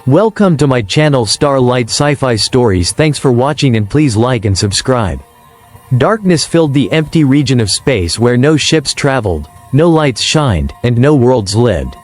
Welcome to my channel Starlight Sci-Fi Stories. Thanks for watching and please like and subscribe. Darkness filled the empty region of space where no ships traveled, no lights shined, and no worlds lived.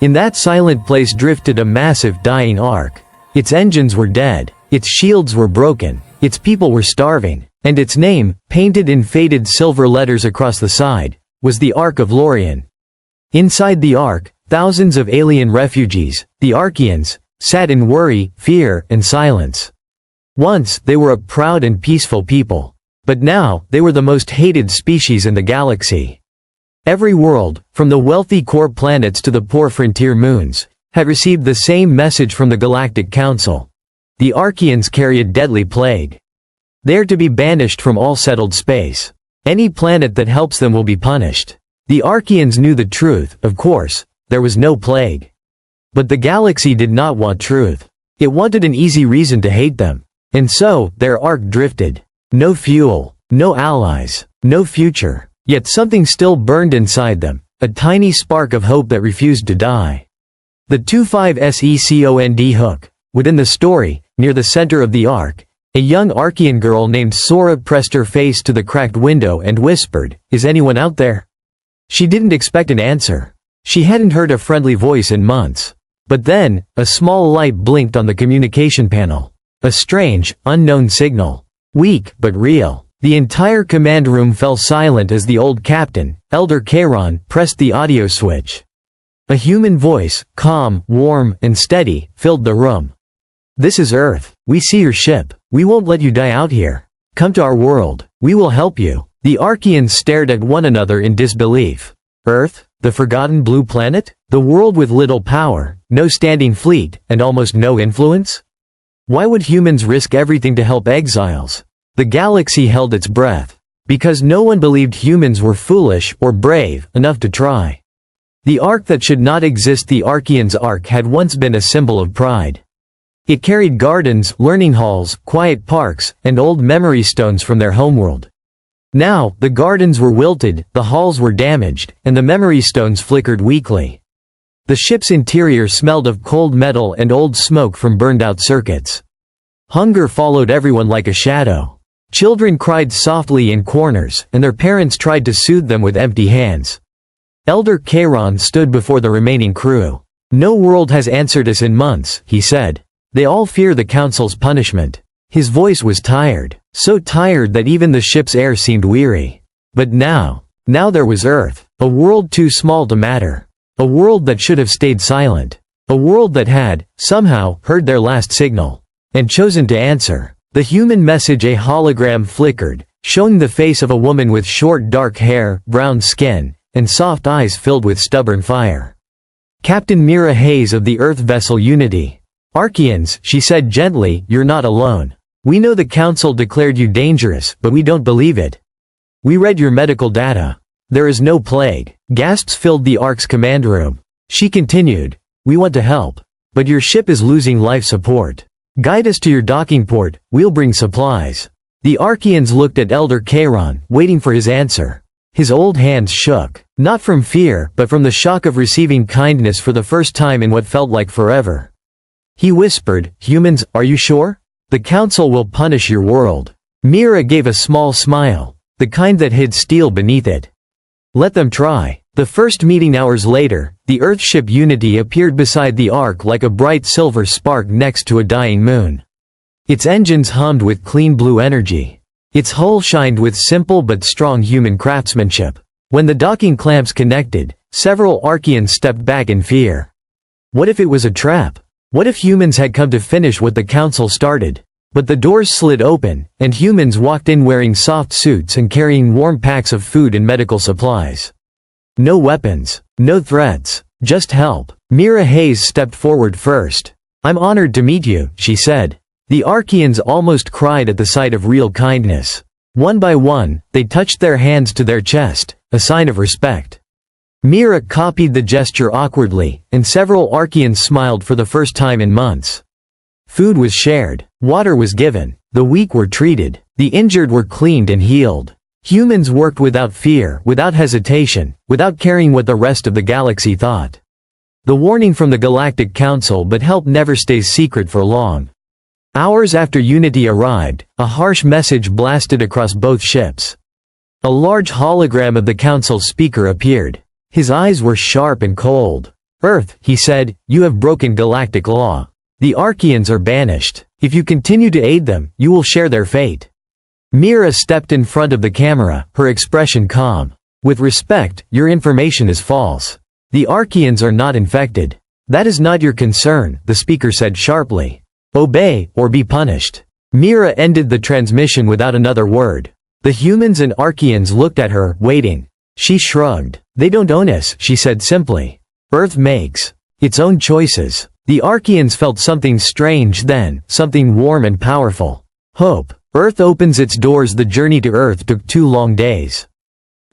In that silent place drifted a massive dying Ark. Its engines were dead, its shields were broken, its people were starving, and its name, painted in faded silver letters across the side, was the Ark of Lorien. Inside the Ark, thousands of alien refugees, the Arkians, sat in worry, fear, and silence. Once, they were a proud and peaceful people. But now, they were the most hated species in the galaxy. Every world, from the wealthy core planets to the poor frontier moons, had received the same message from the Galactic Council. The Arkians carry a deadly plague. They are to be banished from all settled space. Any planet that helps them will be punished. The Arkians knew the truth, of course, there was no plague. But the galaxy did not want truth. It wanted an easy reason to hate them. And so, their Ark drifted. No fuel, no allies, no future. Yet something still burned inside them, a tiny spark of hope that refused to die. The 25second hook. Within the story, near the center of the Ark, a young Arkian girl named Sora pressed her face to the cracked window and whispered, "Is anyone out there?" She didn't expect an answer. She hadn't heard a friendly voice in months. But then, a small light blinked on the communication panel. A strange, unknown signal. Weak, but real. The entire command room fell silent as the old captain, Elder Kairon, pressed the audio switch. A human voice, calm, warm, and steady, filled the room. "This is Earth. We see your ship. We won't let you die out here. Come to our world. We will help you." The Arkians stared at one another in disbelief. Earth? The forgotten blue planet? The world with little power, no standing fleet, and almost no influence? Why would humans risk everything to help exiles? The galaxy held its breath. Because no one believed humans were foolish or brave enough to try. The Ark that should not exist, the Arkians' Ark, had once been a symbol of pride. It carried gardens, learning halls, quiet parks, and old memory stones from their homeworld. Now, the gardens were wilted, the halls were damaged, and the memory stones flickered weakly. The ship's interior smelled of cold metal and old smoke from burned-out circuits. Hunger followed everyone like a shadow. Children cried softly in corners, and their parents tried to soothe them with empty hands. Elder Kairon stood before the remaining crew. "No world has answered us in months," he said. "They all fear the Council's punishment." His voice was tired, so tired that even the ship's air seemed weary. But now there was Earth, a world too small to matter. A world that should have stayed silent. A world that had, somehow, heard their last signal. And chosen to answer. The human message, a hologram, flickered, showing the face of a woman with short dark hair, brown skin, and soft eyes filled with stubborn fire. "Captain Mira Hayes of the Earth vessel Unity. Arkians," she said gently, "you're not alone. We know the Council declared you dangerous, but we don't believe it. We read your medical data. There is no plague." Gasps filled the Ark's command room. She continued, "We want to help. But your ship is losing life support. Guide us to your docking port, we'll bring supplies." The Arkians looked at Elder Kairon, waiting for his answer. His old hands shook, not from fear, but from the shock of receiving kindness for the first time in what felt like forever. He whispered, "Humans, are you sure? The Council will punish your world." Mira gave a small smile, the kind that hid steel beneath it. "Let them try." The first meeting hours later, the Earthship Unity appeared beside the Ark like a bright silver spark next to a dying moon. Its engines hummed with clean blue energy. Its hull shined with simple but strong human craftsmanship. When the docking clamps connected, several Arkians stepped back in fear. What if it was a trap? What if humans had come to finish what the Council started? But the doors slid open, and humans walked in wearing soft suits and carrying warm packs of food and medical supplies. No weapons, no threats, just help. Mira Hayes stepped forward first. "I'm honored to meet you," she said. The Arkians almost cried at the sight of real kindness. One by one, they touched their hands to their chest, a sign of respect. Mira copied the gesture awkwardly, and several Arkians smiled for the first time in months. Food was shared, water was given, the weak were treated, the injured were cleaned and healed. Humans worked without fear, without hesitation, without caring what the rest of the galaxy thought. The warning from the Galactic Council, but help never stays secret for long. Hours after Unity arrived, a harsh message blasted across both ships. A large hologram of the Council speaker appeared. His eyes were sharp and cold. "Earth," he said, "you have broken galactic law. The Arkians are banished. If you continue to aid them, you will share their fate." Mira stepped in front of the camera, her expression calm. "With respect, your information is false. The Arkians are not infected. That is not your concern," the speaker said sharply. "Obey, or be punished." Mira ended the transmission without another word. The humans and Arkians looked at her, waiting. She shrugged. "They don't own us," she said simply. "Earth makes its own choices." The Arkians felt something strange then, something warm and powerful. Hope. Earth opens its doors. The journey to Earth took 2 long days.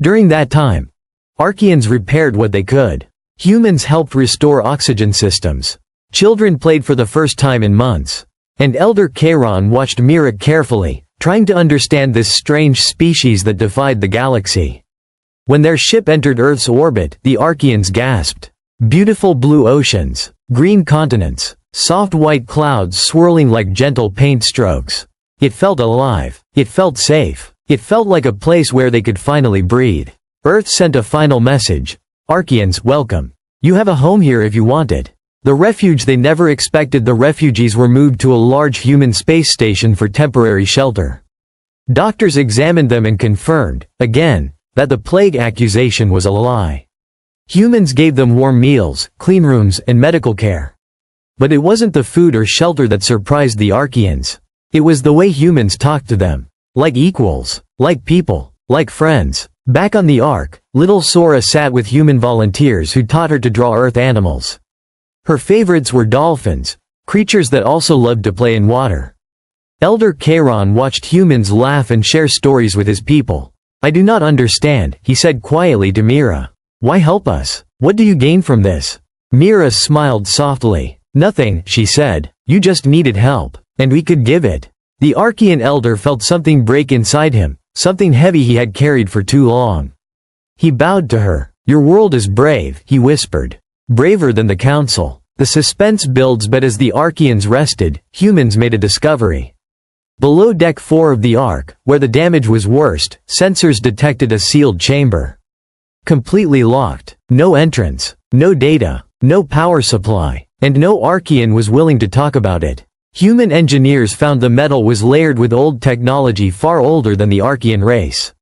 During that time, Arkians repaired what they could. Humans helped restore oxygen systems. Children played for the first time in months. And Elder Kairon watched Mira carefully, trying to understand this strange species that defied the galaxy. When their ship entered Earth's orbit, the Arkians gasped. Beautiful blue oceans, green continents, soft white clouds swirling like gentle paint strokes. It felt alive. It felt safe. It felt like a place where they could finally breathe. Earth sent a final message. Arkians, welcome. You have a home here if you want it. The refuge they never expected. The refugees were moved to a large human space station for temporary shelter. Doctors examined them and confirmed, again, that the plague accusation was a lie. Humans gave them warm meals, clean rooms, and medical care. But it wasn't the food or shelter that surprised the Arkians. It was the way humans talked to them. Like equals, like people, like friends. Back on the Ark, little Sora sat with human volunteers who taught her to draw Earth animals. Her favorites were dolphins, creatures that also loved to play in water. Elder Kairon watched humans laugh and share stories with his people. I do not understand, he said quietly to Mira. Why help us? What do you gain from this? Mira smiled softly. Nothing, she said. You just needed help, and we could give it. The Arkian elder felt something break inside him, something heavy he had carried for too long. He bowed to her. Your world is brave, he whispered. Braver than the Council. The suspense builds, but as the Arkians rested, humans made a discovery. Below Deck 4 of the Ark, where the damage was worst, sensors detected a sealed chamber. Completely locked. No entrance. No data. No power supply. And no Arkian was willing to talk about it. Human engineers found the metal was layered with old technology far older than the Arkian race.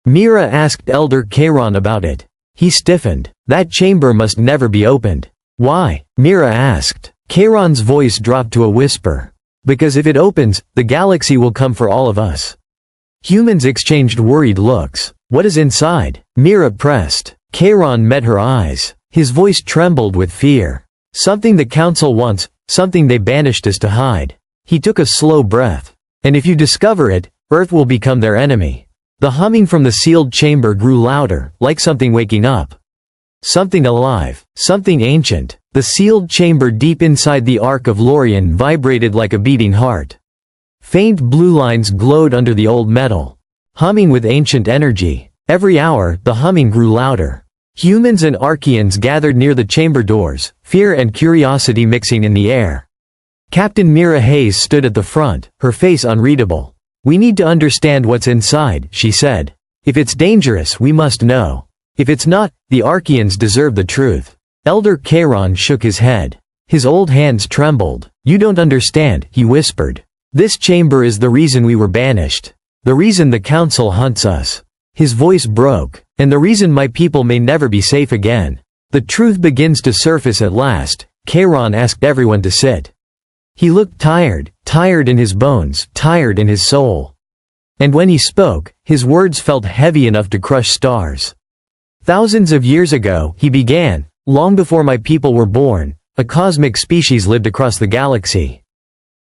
Mira asked Elder Kairon about it. He stiffened. That chamber must never be opened. Why? Mira asked. Kairon's voice dropped to a whisper. Because if it opens, the galaxy will come for all of us. Humans exchanged worried looks. What is inside? Mira pressed. Kairon met her eyes. His voice trembled with fear. Something the Council wants, something they banished us to hide. He took a slow breath. And if you discover it, Earth will become their enemy. The humming from the sealed chamber grew louder, like something waking up. Something alive, something ancient. The sealed chamber deep inside the Ark of Lorien vibrated like a beating heart. Faint blue lines glowed under the old metal, humming with ancient energy. Every hour, the humming grew louder. Humans and Arkians gathered near the chamber doors, fear and curiosity mixing in the air. Captain Mira Hayes stood at the front, her face unreadable. We need to understand what's inside, she said. If it's dangerous, we must know. If it's not, the Arkians deserve the truth. Elder Kairon shook his head. His old hands trembled. You don't understand, he whispered. This chamber is the reason we were banished. The reason the Council hunts us. His voice broke. And the reason my people may never be safe again. The truth begins to surface at last. Kairon asked everyone to sit. He looked tired, tired in his bones, tired in his soul. And when he spoke, his words felt heavy enough to crush stars. Thousands of years ago, he began, long before my people were born, a cosmic species lived across the galaxy.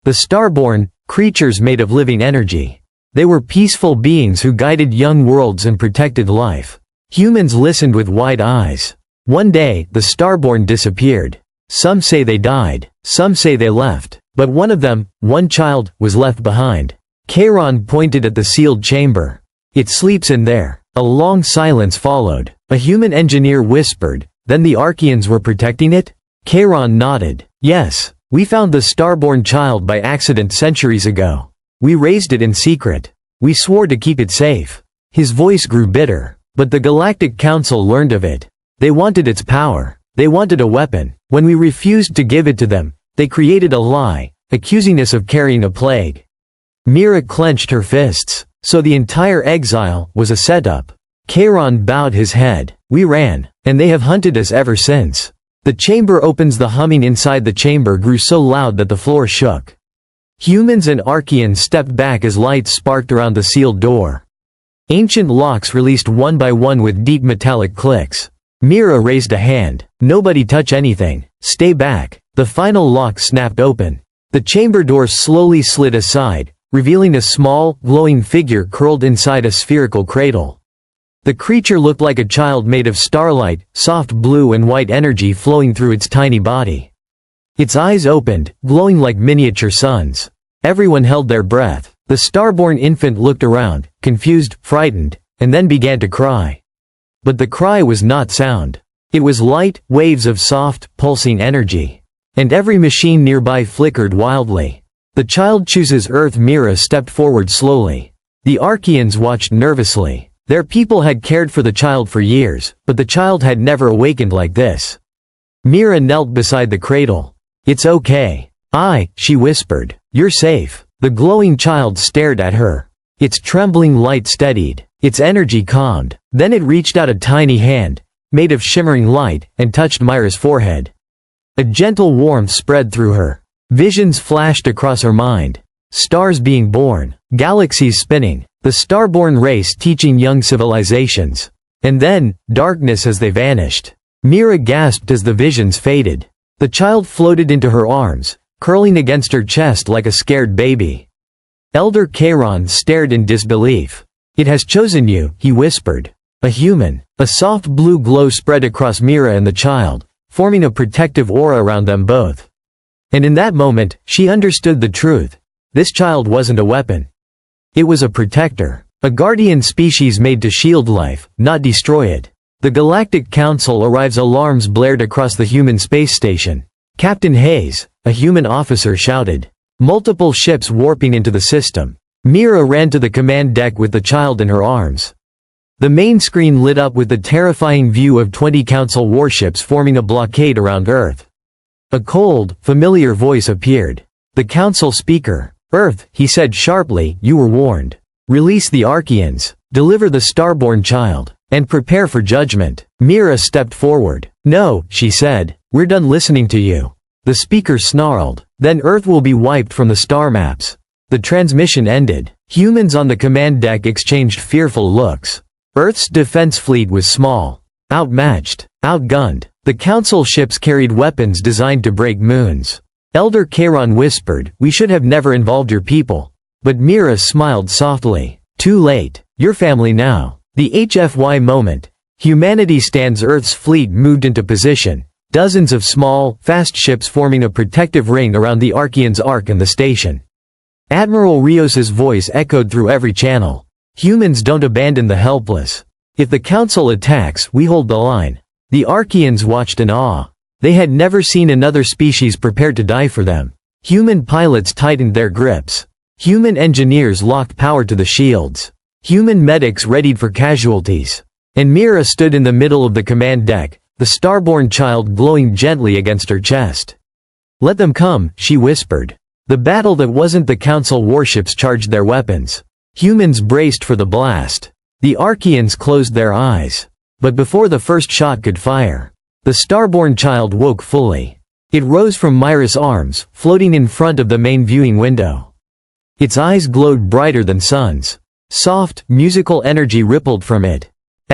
The Starborn, creatures made of living energy. They were peaceful beings who guided young worlds and protected life. Humans listened with wide eyes. One day, the Starborn disappeared. Some say they died, some say they left, but one of them, one child, was left behind. Kairon pointed at the sealed chamber. It sleeps in there. A long silence followed. A human engineer whispered, then the Arkians were protecting it? Charon nodded. Yes, we found the Starborn child by accident centuries ago. We raised it in secret. We swore to keep it safe. His voice grew bitter. But the Galactic Council learned of it. They wanted its power. They wanted a weapon. When we refused to give it to them, they created a lie, accusing us of carrying a plague. Mira clenched her fists. So the entire exile was a setup. Charon bowed his head. We ran, and they have hunted us ever since. The chamber opens. The humming inside the chamber grew so loud that the floor shook. Humans and Arkians stepped back as lights sparked around the sealed door. Ancient locks released one by one with deep metallic clicks. Mira raised a hand. Nobody touch anything. Stay back. The final lock snapped open. The chamber door slowly slid aside, revealing a small, glowing figure curled inside a spherical cradle. The creature looked like a child made of starlight, soft blue and white energy flowing through its tiny body. Its eyes opened, glowing like miniature suns. Everyone held their breath. The starborn infant looked around, confused, frightened, and then began to cry. But the cry was not sound. It was light, waves of soft, pulsing energy. And every machine nearby flickered wildly. The child chooses Earth. Mira stepped forward slowly. The Arkians watched nervously. Their people had cared for the child for years, but the child had never awakened like this. Mira knelt beside the cradle. It's okay. She whispered. You're safe. The glowing child stared at her. Its trembling light steadied. Its energy calmed. Then it reached out a tiny hand, made of shimmering light, and touched Mira's forehead. A gentle warmth spread through her. Visions flashed across her mind. Stars being born. Galaxies spinning. The Starborn race teaching young civilizations. And then, darkness as they vanished. Mira gasped as the visions faded. The child floated into her arms, curling against her chest like a scared baby. Elder Charon stared in disbelief. It has chosen you, he whispered. A human. A soft blue glow spread across Mira and the child, forming a protective aura around them both. And in that moment, she understood the truth. This child wasn't a weapon. It was a protector. A guardian species made to shield life, not destroy it. The Galactic Council arrives. Alarms blared across the human space station. Captain Hayes, a human officer, shouted. Multiple ships warping into the system. Mira ran to the command deck with the child in her arms. The main screen lit up with the terrifying view of 20 Council warships forming a blockade around Earth. A cold, familiar voice appeared. The Council speaker. Earth, he said sharply, you were warned. Release the Arkians, deliver the Starborn child, and prepare for judgment. Mira stepped forward. No, she said, we're done listening to you. The speaker snarled. Then Earth will be wiped from the star maps. The transmission ended. Humans on the command deck exchanged fearful looks. Earth's defense fleet was small, outmatched, outgunned. The Council ships carried weapons designed to break moons. Elder Charon whispered, we should have never involved your people. But Mira smiled softly. Too late. Your family now. The HFY moment. Humanity stands. Earth's fleet moved into position. Dozens of small, fast ships forming a protective ring around the Arkians' Ark and the station. Admiral Rios's voice echoed through every channel. Humans don't abandon the helpless. If the Council attacks, we hold the line. The Arkians watched in awe. They had never seen another species prepared to die for them. Human pilots tightened their grips. Human engineers locked power to the shields. Human medics readied for casualties. And Mira stood in the middle of the command deck, the Starborn child glowing gently against her chest. Let them come, she whispered. The battle that wasn't. The Council warships charged their weapons. Humans braced for the blast. The Arkians closed their eyes. But before the first shot could fire, the Starborn child woke fully. It rose from Mira's arms, floating in front of the main viewing window. Its eyes glowed brighter than suns. Soft, musical energy rippled from its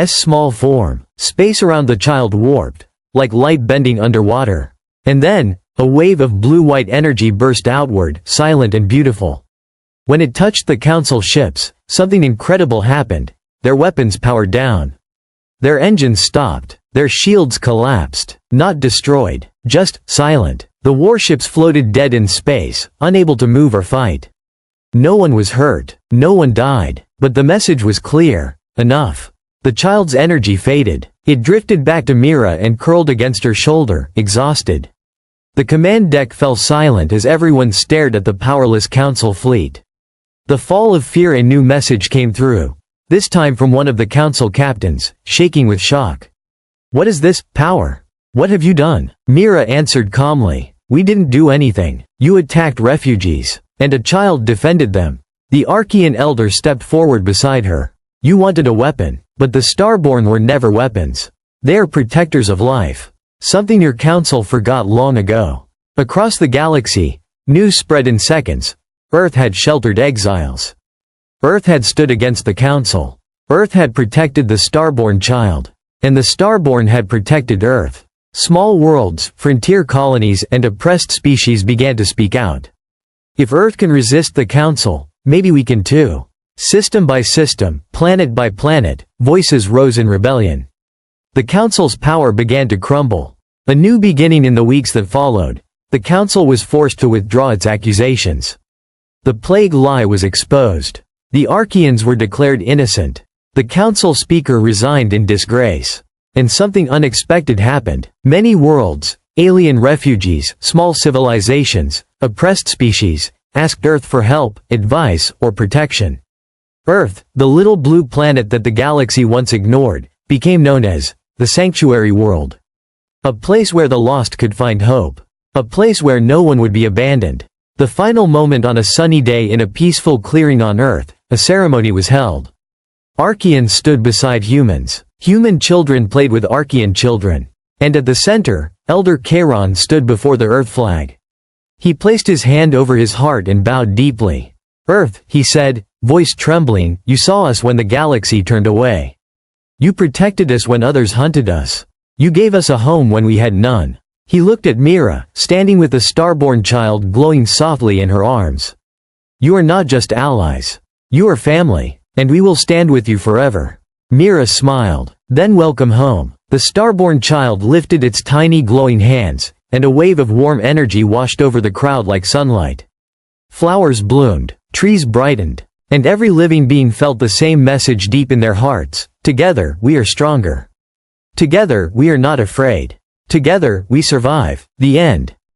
small form. Space around the child warped, like light bending underwater. And then, a wave of blue-white energy burst outward, silent and beautiful. When it touched the Council ships, something incredible happened. Their weapons powered down. Their engines stopped. Their shields collapsed. Not destroyed, just silent. The warships floated dead in space, unable to move or fight. No one was hurt. No one died. But the message was clear. Enough. The child's energy faded. It drifted back to Mira and curled against her shoulder, exhausted. The command deck fell silent as everyone stared at the powerless Council fleet. The fall of fear. A new message came through, this time from one of the Council captains, shaking with shock. "What is this, power? What have you done?" Mira answered calmly, "We didn't do anything. You attacked refugees, and a child defended them." The Arkian elder stepped forward beside her. "You wanted a weapon, but the Starborn were never weapons. They are protectors of life. Something your Council forgot long ago." Across the galaxy, news spread in seconds. Earth had sheltered exiles. Earth had stood against the Council. Earth had protected the Starborn child. And the Starborn had protected Earth. Small worlds, frontier colonies, and oppressed species began to speak out. If Earth can resist the Council, maybe we can too. System by system, planet by planet, voices rose in rebellion. The Council's power began to crumble. A new beginning in the weeks that followed. The Council was forced to withdraw its accusations. The plague lie was exposed. The Arkians were declared innocent. The Council speaker resigned in disgrace. And something unexpected happened. Many worlds, alien refugees, small civilizations, oppressed species, asked Earth for help, advice, or protection. Earth, the little blue planet that the galaxy once ignored, became known as the Sanctuary World. A place where the lost could find hope. A place where no one would be abandoned. The final moment on a sunny day in a peaceful clearing on Earth, a ceremony was held. Arkians stood beside humans. Human children played with Arkian children. And at the center, Elder Charon stood before the Earth flag. He placed his hand over his heart and bowed deeply. "Earth," he said, voice trembling, "you saw us when the galaxy turned away. You protected us when others hunted us. You gave us a home when we had none." He looked at Mira, standing with the Starborn child glowing softly in her arms. "You are not just allies. You are family, and we will stand with you forever." Mira smiled. "Then welcome home." The Starborn child lifted its tiny glowing hands, and a wave of warm energy washed over the crowd like sunlight. Flowers bloomed, trees brightened, and every living being felt the same message deep in their hearts. Together, we are stronger. Together, we are not afraid. Together, we survive. The end.